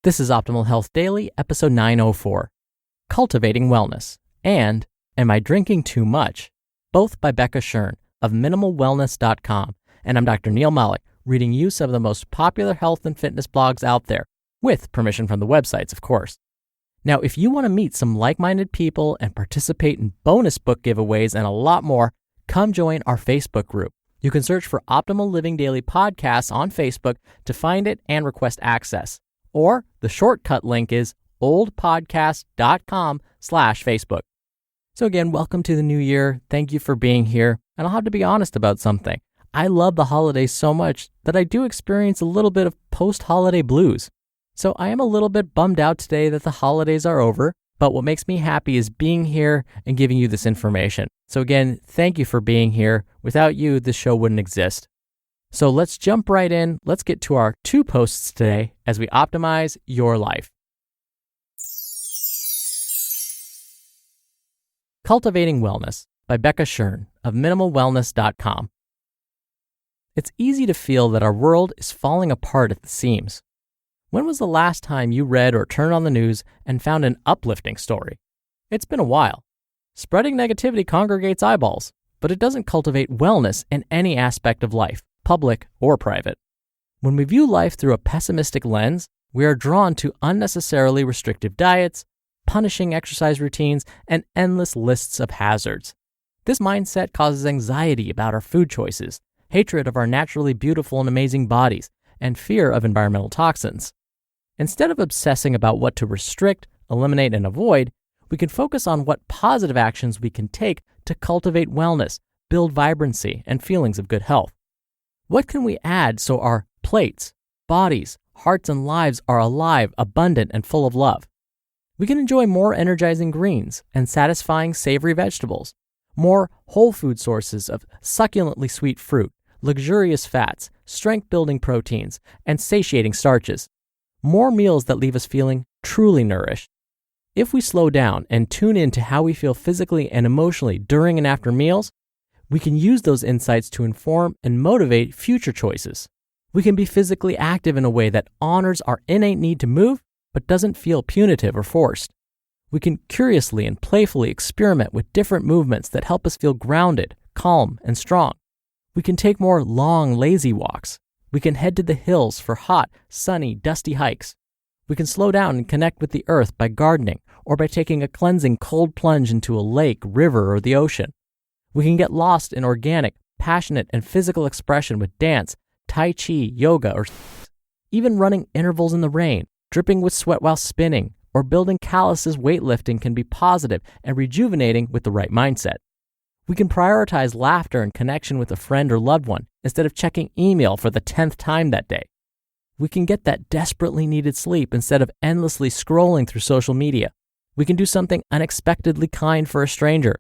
This is Optimal Health Daily, episode 904, Cultivating Wellness, and Am I Drinking Too Much? Both by Becca Shern of minimalwellness.com. And I'm Dr. Neil Malik, reading you some of the most popular health and fitness blogs out there, with permission from the websites, of course. Now, if you want to meet some like-minded people and participate in bonus book giveaways and a lot more, come join our Facebook group. You can search for Optimal Living Daily Podcasts on Facebook to find it and request access. Or the shortcut link is oldpodcast.com/Facebook. So again, welcome to the new year. Thank you for being here. And I'll have to be honest about something. I love the holidays so much that I do experience a little bit of post-holiday blues. So I am a little bit bummed out today that the holidays are over, but what makes me happy is being here and giving you this information. So again, thank you for being here. Without you, this show wouldn't exist. So let's jump right in. Let's get to our 2 posts today as we optimize your life. Cultivating Wellness by Becca Shern of minimalwellness.com. It's easy to feel that our world is falling apart at the seams. When was the last time you read or turned on the news and found an uplifting story? It's been a while. Spreading negativity congregates eyeballs, but it doesn't cultivate wellness in any aspect of life, public or private. When we view life through a pessimistic lens, we are drawn to unnecessarily restrictive diets, punishing exercise routines, and endless lists of hazards. This mindset causes anxiety about our food choices, hatred of our naturally beautiful and amazing bodies, and fear of environmental toxins. Instead of obsessing about what to restrict, eliminate, and avoid, we can focus on what positive actions we can take to cultivate wellness, build vibrancy, and feelings of good health. What can we add so our plates, bodies, hearts, and lives are alive, abundant, and full of love? We can enjoy more energizing greens and satisfying savory vegetables, more whole food sources of succulently sweet fruit, luxurious fats, strength-building proteins, and satiating starches, more meals that leave us feeling truly nourished. If we slow down and tune in to how we feel physically and emotionally during and after meals, we can use those insights to inform and motivate future choices. We can be physically active in a way that honors our innate need to move, but doesn't feel punitive or forced. We can curiously and playfully experiment with different movements that help us feel grounded, calm, and strong. We can take more long, lazy walks. We can head to the hills for hot, sunny, dusty hikes. We can slow down and connect with the earth by gardening or by taking a cleansing cold plunge into a lake, river, or the ocean. We can get lost in organic, passionate, and physical expression with dance, tai chi, yoga, or even running intervals in the rain, dripping with sweat while spinning, or building calluses weightlifting can be positive and rejuvenating with the right mindset. We can prioritize laughter and connection with a friend or loved one instead of checking email for the 10th time that day. We can get that desperately needed sleep instead of endlessly scrolling through social media. We can do something unexpectedly kind for a stranger.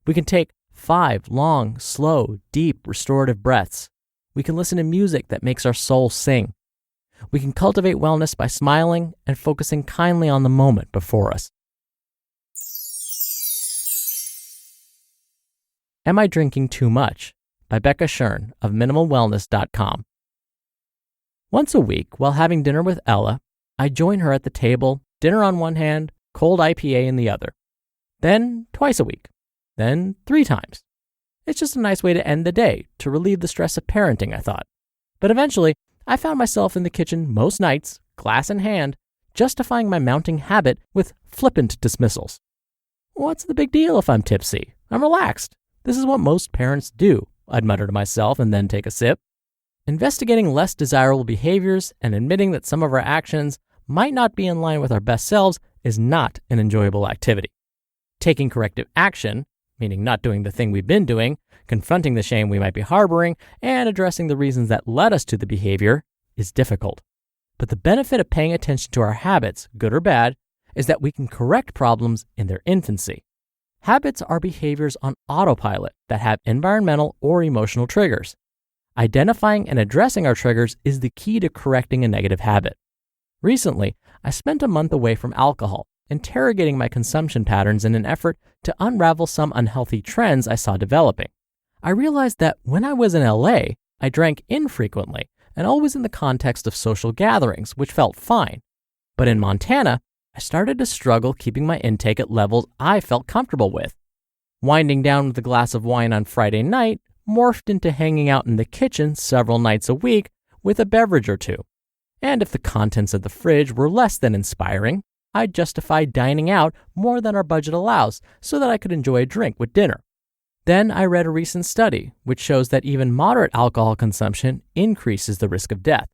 We can take 5 long, slow, deep, restorative breaths. We can listen to music that makes our soul sing. We can cultivate wellness by smiling and focusing kindly on the moment before us. Am I Drinking Too Much? By Becca Shern of minimalwellness.com. Once a week, while having dinner with Ella, I join her at the table, dinner on one hand, cold IPA in the other. Then twice a week. Then 3 times. It's just a nice way to end the day, to relieve the stress of parenting, I thought. But eventually, I found myself in the kitchen most nights, glass in hand, justifying my mounting habit with flippant dismissals. What's the big deal if I'm tipsy? I'm relaxed. This is what most parents do, I'd mutter to myself and then take a sip. Investigating less desirable behaviors and admitting that some of our actions might not be in line with our best selves is not an enjoyable activity. Taking corrective action, meaning not doing the thing we've been doing, confronting the shame we might be harboring, and addressing the reasons that led us to the behavior, is difficult. But the benefit of paying attention to our habits, good or bad, is that we can correct problems in their infancy. Habits are behaviors on autopilot that have environmental or emotional triggers. Identifying and addressing our triggers is the key to correcting a negative habit. Recently, I spent a month away from alcohol, interrogating my consumption patterns in an effort to unravel some unhealthy trends I saw developing. I realized that when I was in LA, I drank infrequently and always in the context of social gatherings, which felt fine. But in Montana, I started to struggle keeping my intake at levels I felt comfortable with. Winding down with a glass of wine on Friday night morphed into hanging out in the kitchen several nights a week with a beverage or two. And if the contents of the fridge were less than inspiring, I'd justify dining out more than our budget allows so that I could enjoy a drink with dinner. Then I read a recent study which shows that even moderate alcohol consumption increases the risk of death.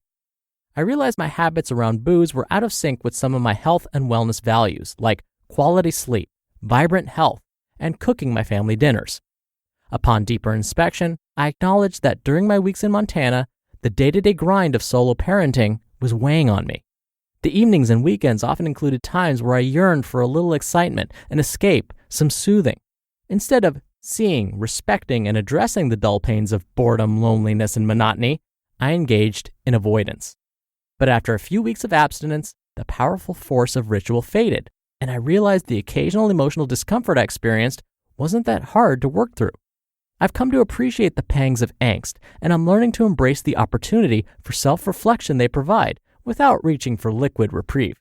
I realized my habits around booze were out of sync with some of my health and wellness values, like quality sleep, vibrant health, and cooking my family dinners. Upon deeper inspection, I acknowledged that during my weeks in Montana, the day-to-day grind of solo parenting was weighing on me. The evenings and weekends often included times where I yearned for a little excitement, an escape, some soothing. Instead of seeing, respecting, and addressing the dull pains of boredom, loneliness, and monotony, I engaged in avoidance. But after a few weeks of abstinence, the powerful force of ritual faded, and I realized the occasional emotional discomfort I experienced wasn't that hard to work through. I've come to appreciate the pangs of angst, and I'm learning to embrace the opportunity for self-reflection they provide without reaching for liquid reprieve.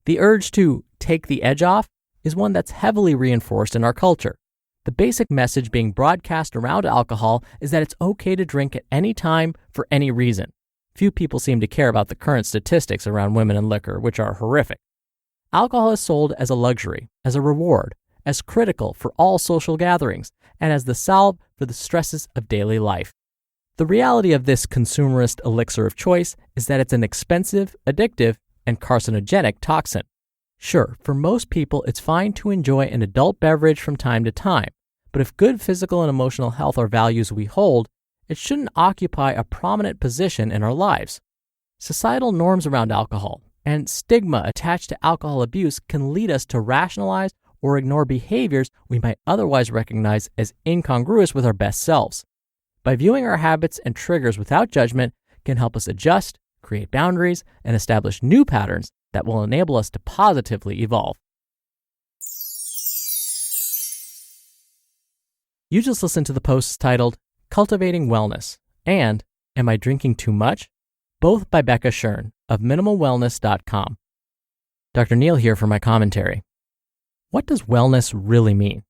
The urge to take the edge off is one that's heavily reinforced in our culture. The basic message being broadcast around alcohol is that it's okay to drink at any time for any reason. Few people seem to care about the current statistics around women and liquor, which are horrific. Alcohol is sold as a luxury, as a reward, as critical for all social gatherings, and as the salve for the stresses of daily life. The reality of this consumerist elixir of choice is that it's an expensive, addictive, and carcinogenic toxin. Sure, for most people, it's fine to enjoy an adult beverage from time to time, but if good physical and emotional health are values we hold, it shouldn't occupy a prominent position in our lives. Societal norms around alcohol and stigma attached to alcohol abuse can lead us to rationalize or ignore behaviors we might otherwise recognize as incongruous with our best selves. By viewing our habits and triggers without judgment can help us adjust, create boundaries, and establish new patterns that will enable us to positively evolve. You just listened to the posts titled Cultivating Wellness and Am I Drinking Too Much? Both by Becca Shern of minimalwellness.com. Dr. Neal here for my commentary. What does wellness really mean?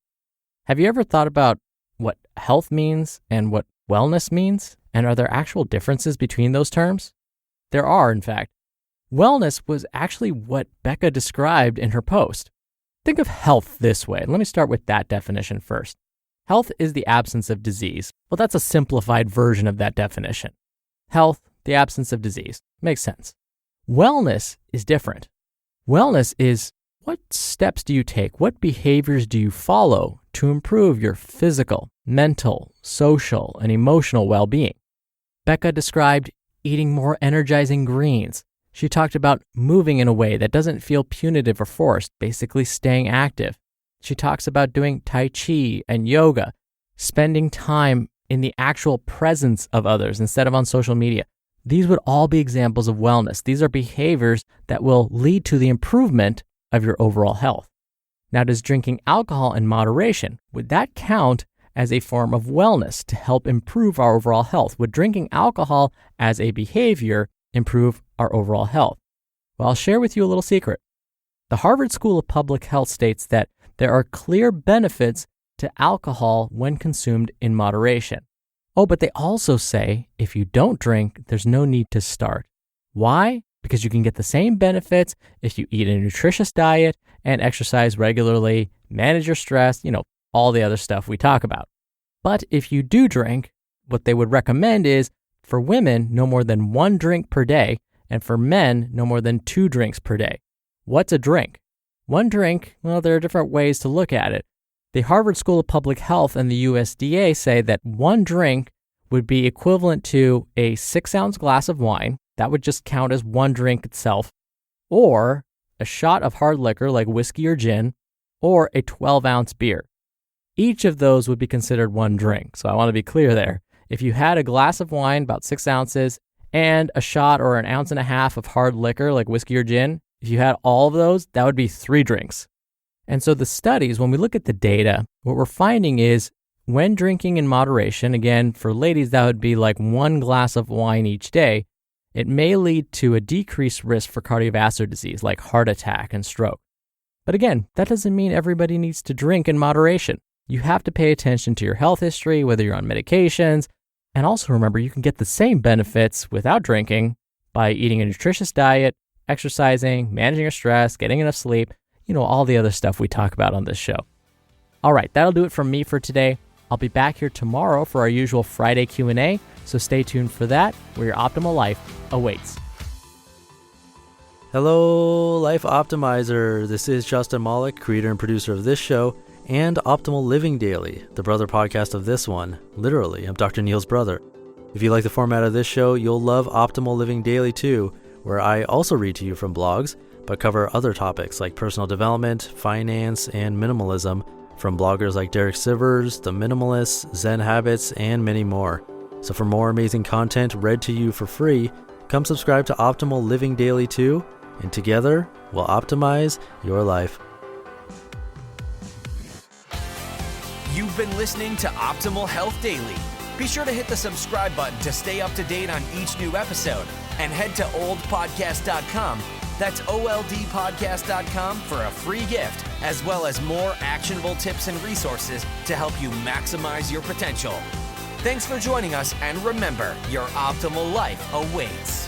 Have you ever thought about what health means and what wellness means? And are there actual differences between those terms? There are, in fact. Wellness was actually what Becca described in her post. Think of health this way. Let me start with that definition first. Health is the absence of disease. Well, that's a simplified version of that definition. Health, the absence of disease. Makes sense. Wellness is different. Wellness is what steps do you take? What behaviors do you follow to improve your physical, mental, social, and emotional well-being? Becca described eating more energizing greens. She talked about moving in a way that doesn't feel punitive or forced, basically staying active. She talks about doing Tai Chi and yoga, spending time in the actual presence of others instead of on social media. These would all be examples of wellness. These are behaviors that will lead to the improvement of your overall health. Now, does drinking alcohol in moderation, would that count as a form of wellness to help improve our overall health? Would drinking alcohol as a behavior improve our overall health? Well, I'll share with you a little secret. The Harvard School of Public Health states that there are clear benefits to alcohol when consumed in moderation. Oh, but they also say if you don't drink, there's no need to start. Why? Because you can get the same benefits if you eat a nutritious diet and exercise regularly, manage your stress, all the other stuff we talk about. But if you do drink, what they would recommend is for women, no more than 1 drink per day, and for men, no more than 2 drinks per day. What's a drink? 1 drink, well, there are different ways to look at it. The Harvard School of Public Health and the USDA say that 1 drink would be equivalent to a 6-ounce glass of wine. That would just count as 1 drink itself, or a shot of hard liquor like whiskey or gin, or a 12-ounce beer. Each of those would be considered 1 drink. So I want to be clear there. If you had a glass of wine, about 6 ounces, and a shot or 1.5 ounces of hard liquor like whiskey or gin, if you had all of those, that would be 3 drinks. And so the studies, when we look at the data, what we're finding is when drinking in moderation, again, for ladies, that would be like 1 glass of wine each day. It may lead to a decreased risk for cardiovascular disease like heart attack and stroke. But again, that doesn't mean everybody needs to drink in moderation. You have to pay attention to your health history, whether you're on medications, and also remember you can get the same benefits without drinking by eating a nutritious diet, exercising, managing your stress, getting enough sleep, all the other stuff we talk about on this show. All right, that'll do it from me for today. I'll be back here tomorrow for our usual Friday Q&A, so stay tuned for that, where your optimal life awaits. Hello, Life Optimizer. This is Justin Malik, creator and producer of this show and Optimal Living Daily, the brother podcast of this one. Literally, I'm Dr. Neil's brother. If you like the format of this show, you'll love Optimal Living Daily too, where I also read to you from blogs, but cover other topics like personal development, finance, and minimalism from bloggers like Derek Sivers, The Minimalists, Zen Habits, and many more. So for more amazing content read to you for free, come subscribe to Optimal Living Daily too, and together we'll optimize your life. You've been listening to Optimal Health Daily. Be sure to hit the subscribe button to stay up to date on each new episode, and head to oldpodcast.com. That's oldpodcast.com for a free gift, as well as more actionable tips and resources to help you maximize your potential. Thanks for joining us, and remember, your optimal life awaits.